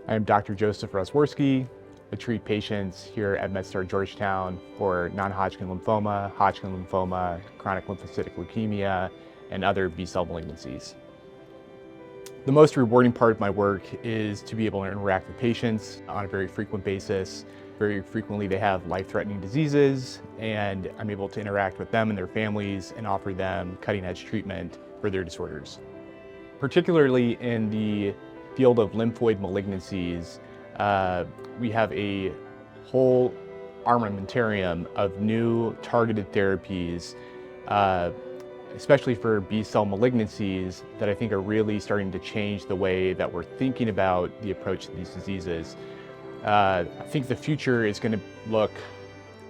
I am Dr. Joseph Roswarski. I treat patients here at MedStar Georgetown for non-Hodgkin lymphoma, Hodgkin lymphoma, chronic lymphocytic leukemia, and other B-cell malignancies. The most rewarding part of my work is to be able to interact with patients on a very frequent basis. Very frequently they have life-threatening diseases, and I'm able to interact with them and their families and offer them cutting-edge treatment for their disorders. Particularly in the field of lymphoid malignancies, we have a whole armamentarium of new targeted therapies, especially for B-cell malignancies, that I think are really starting to change the way that we're thinking about the approach to these diseases. I think the future is going to look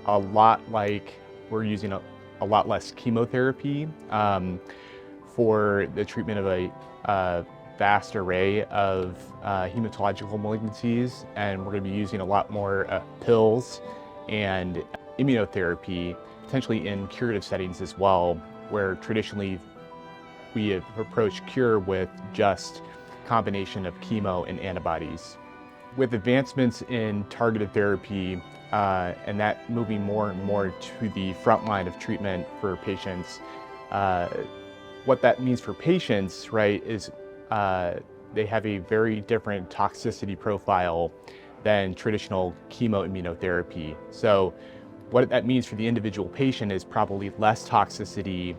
a lot like we're using a lot less chemotherapy for the treatment of a vast array of hematological malignancies, and we're going to be using a lot more pills and immunotherapy, potentially in curative settings as well, where traditionally we have approached cure with just combination of chemo and antibodies. With advancements in targeted therapy and that moving more and more to the front line of treatment for patients, what that means for patients, right, is they have a very different toxicity profile than traditional chemoimmunotherapy. So what that means for the individual patient is probably less toxicity,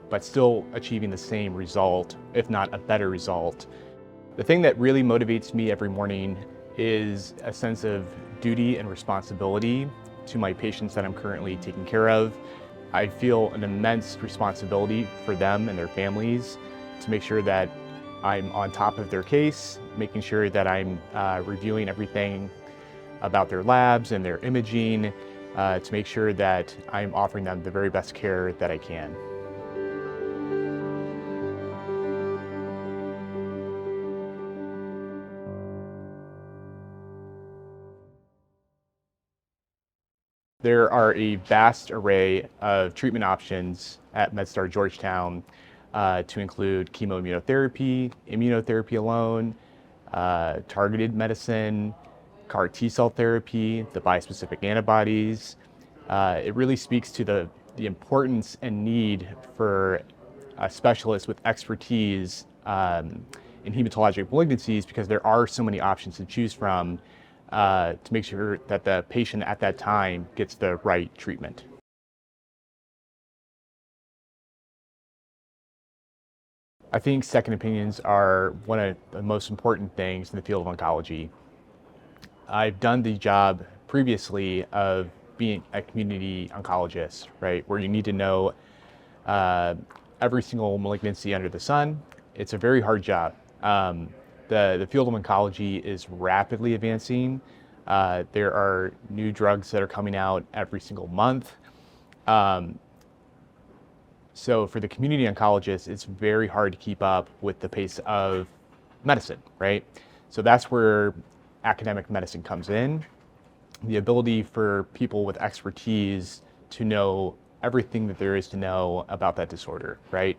but still achieving the same result, if not a better result. The thing that really motivates me every morning is a sense of duty and responsibility to my patients that I'm currently taking care of. I feel an immense responsibility for them and their families to make sure that I'm on top of their case, making sure that I'm reviewing everything about their labs and their imaging to make sure that I'm offering them the very best care that I can. There are a vast array of treatment options at MedStar Georgetown to include chemoimmunotherapy, immunotherapy alone, targeted medicine, CAR T-cell therapy, the bispecific antibodies. It really speaks to the importance and need for a specialist with expertise in hematologic malignancies, because there are so many options to choose from to make sure that the patient at that time gets the right treatment. I think second opinions are one of the most important things in the field of oncology. I've done the job previously of being a community oncologist, right, where you need to know every single malignancy under the sun. It's a very hard job. The field of oncology is rapidly advancing. There are new drugs that are coming out every single month. So for the community oncologist, it's very hard to keep up with the pace of medicine, right? So that's where academic medicine comes in. The ability for people with expertise to know everything that there is to know about that disorder, right?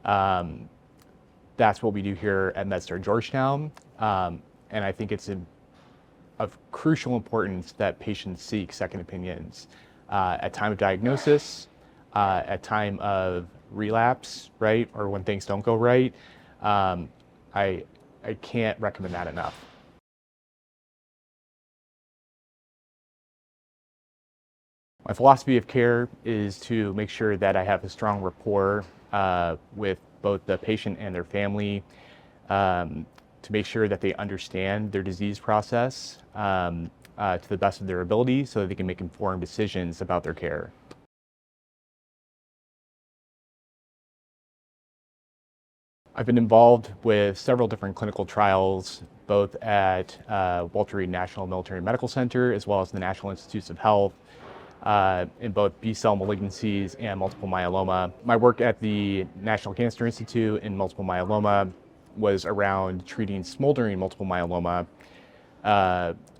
That's what we do here at MedStar Georgetown. And I think it's of crucial importance that patients seek second opinions at time of diagnosis, at time of relapse, right, or when things don't go right. I can't recommend that enough. My philosophy of care is to make sure that I have a strong rapport with both the patient and their family, to make sure that they understand their disease process to the best of their ability so that they can make informed decisions about their care. I've been involved with several different clinical trials, both at Walter Reed National Military Medical Center as well as the National Institutes of Health, in both B-cell malignancies and multiple myeloma. My work at the National Cancer Institute in multiple myeloma was around treating smoldering multiple myeloma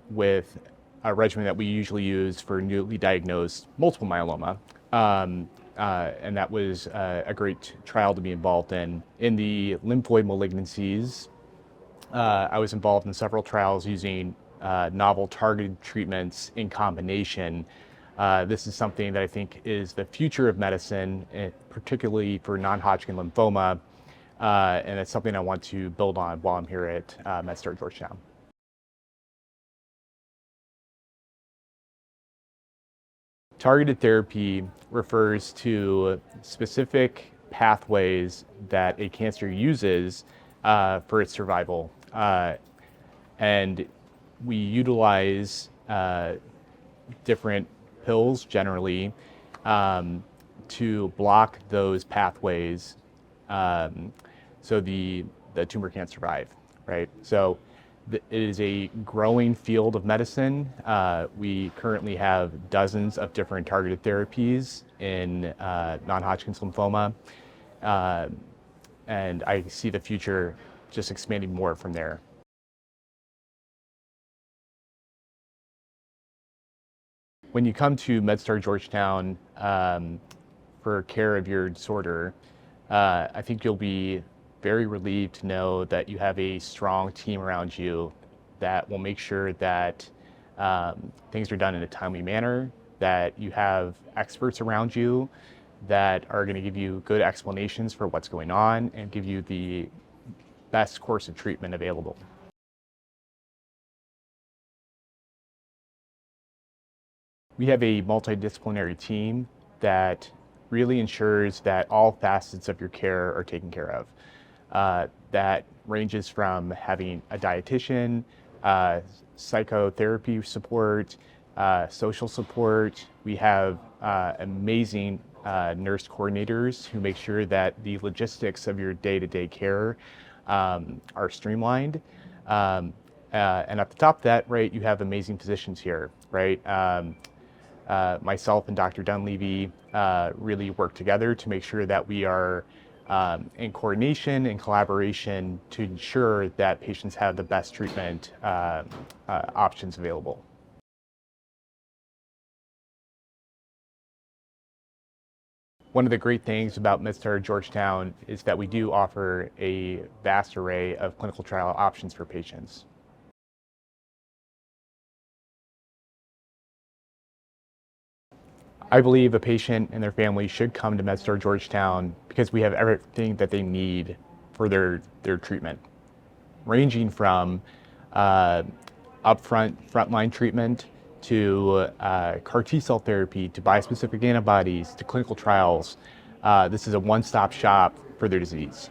with a regimen that we usually use for newly diagnosed multiple myeloma. And that was a great trial to be involved in. In the lymphoid malignancies, I was involved in several trials using novel targeted treatments in combination. This is something that I think is the future of medicine, particularly for non-Hodgkin lymphoma, and it's something I want to build on while I'm here at MedStar Georgetown. Targeted therapy refers to specific pathways that a cancer uses for its survival. And we utilize different pills generally to block those pathways so the tumor can't survive, right? So it is a growing field of medicine. We currently have dozens of different targeted therapies in non-Hodgkin's lymphoma, and I see the future just expanding more from there. When you come to MedStar Georgetown for care of your disorder, I think you'll be very relieved to know that you have a strong team around you that will make sure that things are done in a timely manner, that you have experts around you that are going to give you good explanations for what's going on and give you the best course of treatment available. We have a multidisciplinary team that really ensures that all facets of your care are taken care of. That ranges from having a dietitian, psychotherapy support, social support. We have amazing nurse coordinators who make sure that the logistics of your day-to-day care are streamlined. And at the top of that, right, you have amazing physicians here, right? Myself and Dr. Dunleavy really work together to make sure that we are in coordination and collaboration to ensure that patients have the best treatment options available. One of the great things about MedStar Georgetown is that we do offer a vast array of clinical trial options for patients. I believe a patient and their family should come to MedStar Georgetown because we have everything that they need for their treatment, ranging from frontline treatment to CAR T-cell therapy to bispecific antibodies to clinical trials. This is a one-stop shop for their disease.